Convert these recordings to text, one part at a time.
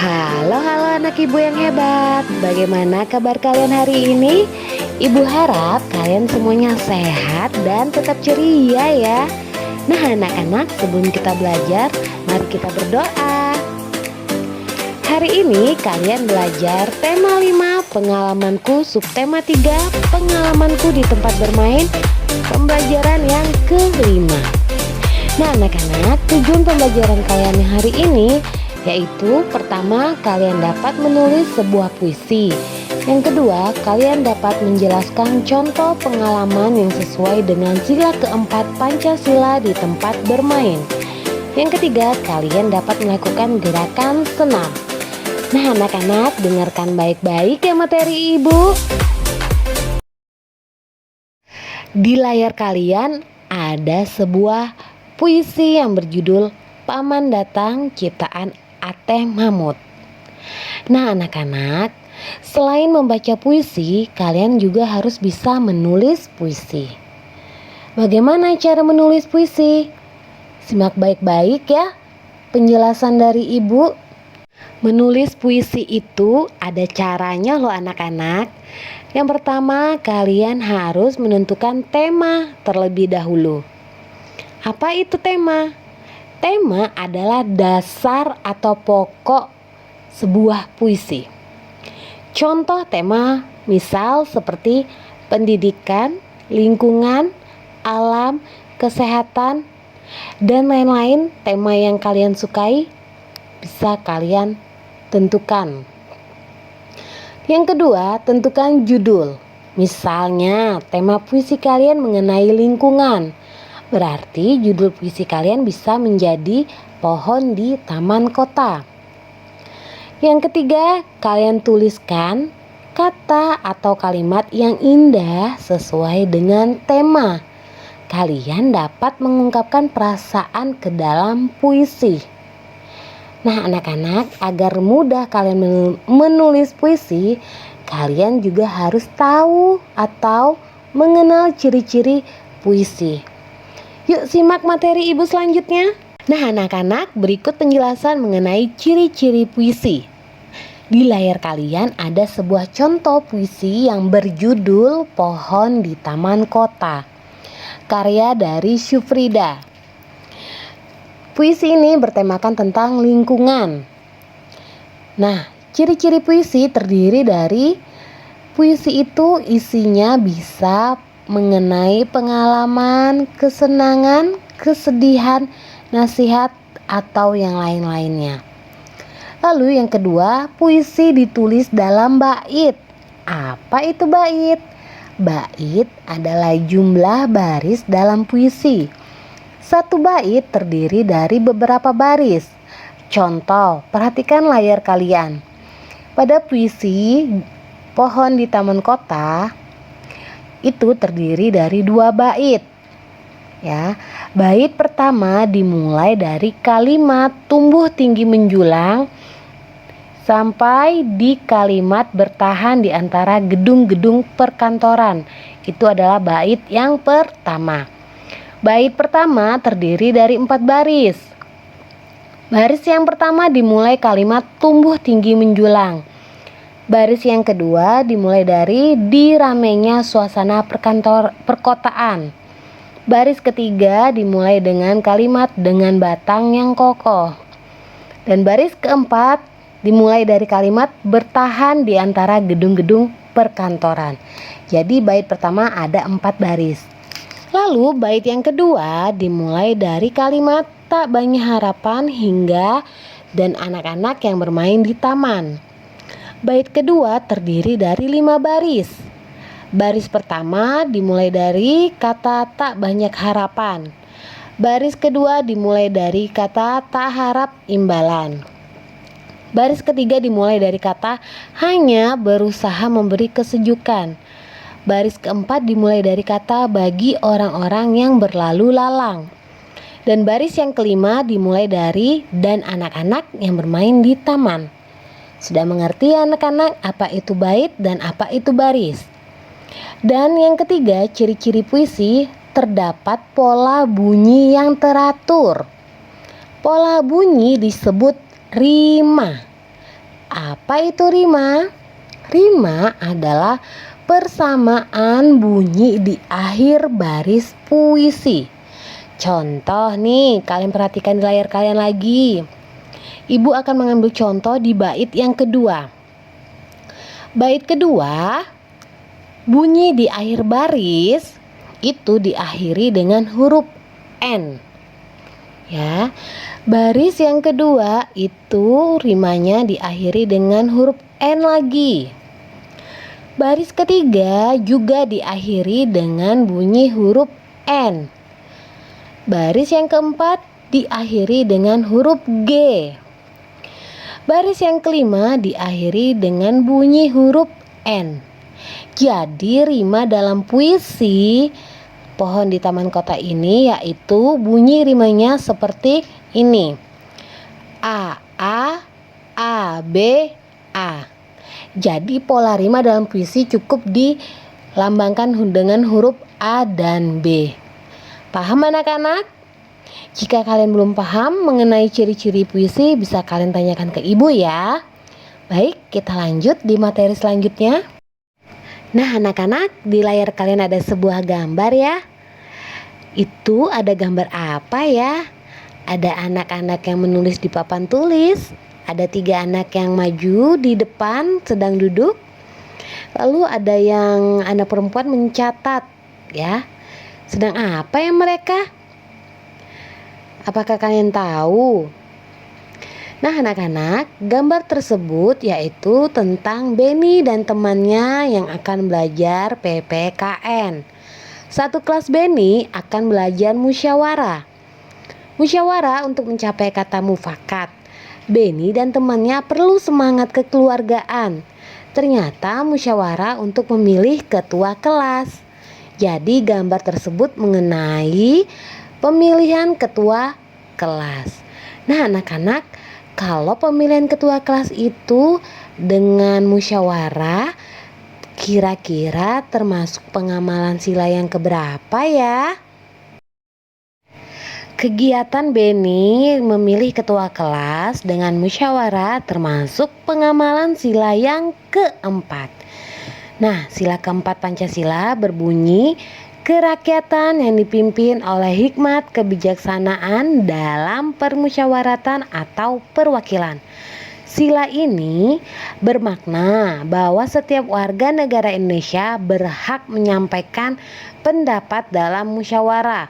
Halo anak ibu yang hebat. Bagaimana kabar kalian hari ini? Ibu harap kalian semuanya sehat dan tetap ceria ya. Nah anak-anak, sebelum kita belajar, mari kita berdoa. Hari ini kalian belajar tema 5 pengalamanku, subtema 3 pengalamanku di tempat bermain, pembelajaran yang kelima. Nah anak-anak, tujuan pembelajaran kalian hari ini yaitu pertama, kalian dapat menulis sebuah puisi. Yang kedua, kalian dapat menjelaskan contoh pengalaman yang sesuai dengan sila keempat Pancasila di tempat bermain. Yang ketiga, kalian dapat melakukan gerakan senam. Nah anak-anak, dengarkan baik-baik ya materi ibu. Di layar kalian ada sebuah puisi yang berjudul Paman Datang ciptaan Ateh Mahmud. Nah anak-anak, selain membaca puisi, kalian juga harus bisa menulis puisi. Bagaimana cara menulis puisi? Simak baik-baik ya penjelasan dari ibu. Menulis puisi itu ada caranya loh anak-anak. Yang pertama, kalian harus menentukan tema terlebih dahulu. Apa itu tema? Tema adalah dasar atau pokok sebuah puisi. Contoh tema misal seperti pendidikan, lingkungan, alam, kesehatan, dan lain-lain. Tema yang kalian sukai bisa kalian tentukan. Yang kedua, tentukan judul. Misalnya tema puisi kalian mengenai lingkungan, berarti judul puisi kalian bisa menjadi Pohon di Taman Kota. Yang ketiga, kalian tuliskan kata atau kalimat yang indah sesuai dengan tema. Kalian dapat mengungkapkan perasaan ke dalam puisi. Nah anak-anak, agar mudah kalian menulis puisi, kalian juga harus tahu atau mengenal ciri-ciri puisi. Yuk simak materi ibu selanjutnya. Nah anak-anak, berikut penjelasan mengenai ciri-ciri puisi. Di layar kalian ada sebuah contoh puisi yang berjudul Pohon di Taman Kota, karya dari Syufrida. Puisi ini bertemakan tentang lingkungan. Nah, ciri-ciri puisi terdiri dari puisi itu isinya bisa mengenai pengalaman, kesenangan, kesedihan, nasihat, atau yang lain-lainnya. Lalu yang kedua, puisi ditulis dalam bait. Apa itu bait? Bait adalah jumlah baris dalam puisi. Satu bait terdiri dari beberapa baris. Contoh, perhatikan layar kalian. Pada puisi Pohon di Taman Kota, itu terdiri dari 2 bait. Ya, bait pertama dimulai dari kalimat tumbuh tinggi menjulang sampai di kalimat bertahan di antara gedung-gedung perkantoran. Itu adalah bait yang pertama. Bait pertama terdiri dari 4 baris. Baris yang pertama dimulai kalimat tumbuh tinggi menjulang. Baris yang kedua dimulai dari di ramainya suasana perkotaan. Baris ketiga dimulai dengan kalimat dengan batang yang kokoh. Dan baris keempat dimulai dari kalimat bertahan di antara gedung-gedung perkantoran. Jadi bait pertama ada 4 baris. Lalu bait yang kedua dimulai dari kalimat tak banyak harapan hingga dan anak-anak yang bermain di taman. Bait kedua terdiri dari 5 baris. Baris pertama dimulai dari kata tak banyak harapan. Baris kedua dimulai dari kata tak harap imbalan. Baris ketiga dimulai dari kata hanya berusaha memberi kesejukan. Baris keempat dimulai dari kata bagi orang-orang yang berlalu lalang. Dan baris yang kelima dimulai dari dan anak-anak yang bermain di taman. Sudah mengerti anak-anak apa itu bait dan apa itu baris? Dan yang ketiga, ciri-ciri puisi, terdapat pola bunyi yang teratur. Pola bunyi disebut rima. Apa itu rima? Rima adalah persamaan bunyi di akhir baris puisi. Contoh nih, kalian perhatikan di layar kalian lagi. Ibu akan mengambil contoh di bait yang kedua. Bait kedua, bunyi di akhir baris itu diakhiri dengan huruf N. Ya, baris yang kedua itu rimanya diakhiri dengan huruf N lagi. Baris ketiga juga diakhiri dengan bunyi huruf N. Baris yang keempat diakhiri dengan huruf G. Baris yang kelima diakhiri dengan bunyi huruf N. Jadi rima dalam puisi Pohon di Taman Kota ini yaitu bunyi rimanya seperti ini. A, B, A. Jadi pola rima dalam puisi cukup dilambangkan dengan huruf A dan B. Paham anak-anak? Jika kalian belum paham mengenai ciri-ciri puisi, bisa kalian tanyakan ke ibu ya. Baik, kita lanjut di materi selanjutnya. Nah anak-anak, di layar kalian ada sebuah gambar ya. Itu ada gambar apa ya? Ada anak-anak yang menulis di papan tulis. Ada 3 anak yang maju di depan sedang duduk. Lalu ada yang anak perempuan mencatat ya. Sedang apa ya mereka? Apakah kalian tahu? Nah anak-anak, gambar tersebut yaitu tentang Benny dan temannya yang akan belajar PPKN. Satu kelas Benny akan belajar musyawarah. Musyawarah untuk mencapai kata mufakat. Benny dan temannya perlu semangat kekeluargaan. Ternyata musyawarah untuk memilih ketua kelas. Jadi gambar tersebut mengenai pemilihan ketua kelas. Nah anak-anak, kalau pemilihan ketua kelas itu dengan musyawarah, kira-kira termasuk pengamalan sila yang keberapa ya? Kegiatan Benny memilih ketua kelas dengan musyawarah termasuk pengamalan sila yang keempat. Nah, sila keempat Pancasila berbunyi, kerakyatan yang dipimpin oleh hikmat kebijaksanaan dalam permusyawaratan atau perwakilan. Sila ini bermakna bahwa setiap warga negara Indonesia berhak menyampaikan pendapat dalam musyawarah.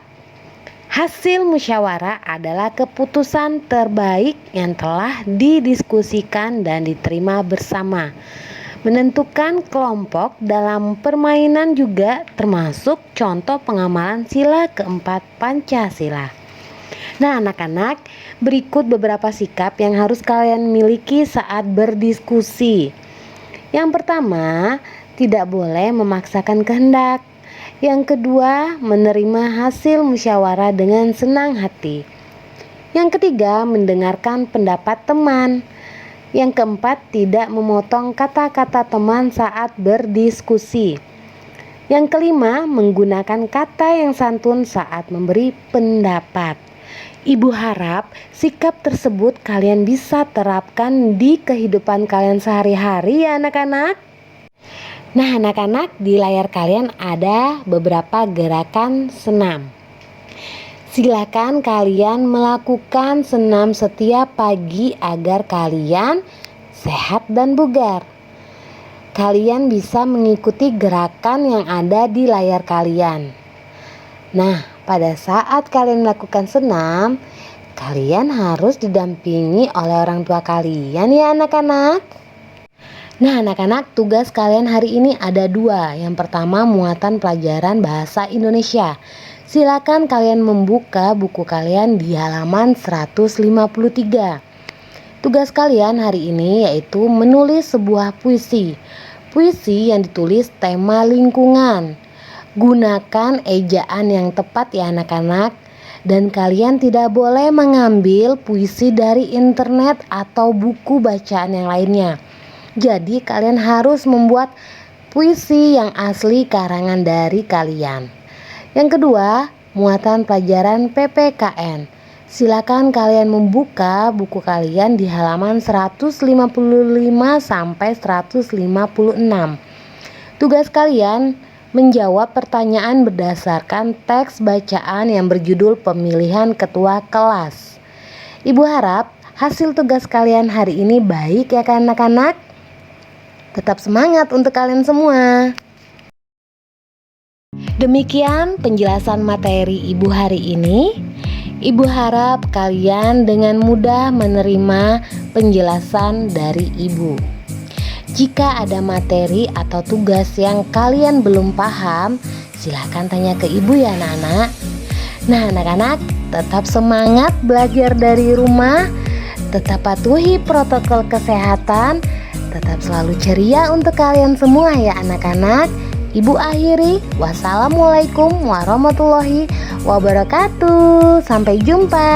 Hasil musyawarah adalah keputusan terbaik yang telah didiskusikan dan diterima bersama. Menentukan kelompok dalam permainan juga termasuk contoh pengamalan sila keempat Pancasila. Nah anak-anak, berikut beberapa sikap yang harus kalian miliki saat berdiskusi. Yang pertama, tidak boleh memaksakan kehendak. Yang kedua, menerima hasil musyawarah dengan senang hati. Yang ketiga, mendengarkan pendapat teman. Yang keempat, tidak memotong kata-kata teman saat berdiskusi. Yang kelima, menggunakan kata yang santun saat memberi pendapat. Ibu harap sikap tersebut kalian bisa terapkan di kehidupan kalian sehari-hari ya anak-anak. Nah anak-anak, di layar kalian ada beberapa gerakan senam. Silakan kalian melakukan senam setiap pagi agar kalian sehat dan bugar. Kalian bisa mengikuti gerakan yang ada di layar kalian. Nah, pada saat kalian melakukan senam, kalian harus didampingi oleh orang tua kalian ya anak-anak. Nah anak-anak, tugas kalian hari ini ada 2. Yang pertama, muatan pelajaran bahasa Indonesia. Silakan kalian membuka buku kalian di halaman 153. Tugas kalian hari ini yaitu menulis sebuah puisi. Puisi yang ditulis tema lingkungan. Gunakan ejaan yang tepat ya anak-anak. Dan kalian tidak boleh mengambil puisi dari internet atau buku bacaan yang lainnya. Jadi kalian harus membuat puisi yang asli karangan dari kalian. Yang kedua, muatan pelajaran PPKN. Silakan kalian membuka buku kalian di halaman 155 sampai 156. Tugas kalian menjawab pertanyaan berdasarkan teks bacaan yang berjudul pemilihan ketua kelas. Ibu harap hasil tugas kalian hari ini baik ya kan anak-anak? Tetap semangat untuk kalian semua. Demikian penjelasan materi Ibu hari ini. Ibu harap kalian dengan mudah menerima penjelasan dari Ibu. Jika ada materi atau tugas yang kalian belum paham, silahkan tanya ke Ibu ya anak-anak. Nah anak-anak, tetap semangat belajar dari rumah, tetap patuhi protokol kesehatan, tetap selalu ceria untuk kalian semua ya anak-anak. Ibu akhiri, wassalamualaikum warahmatullahi wabarakatuh. Sampai jumpa.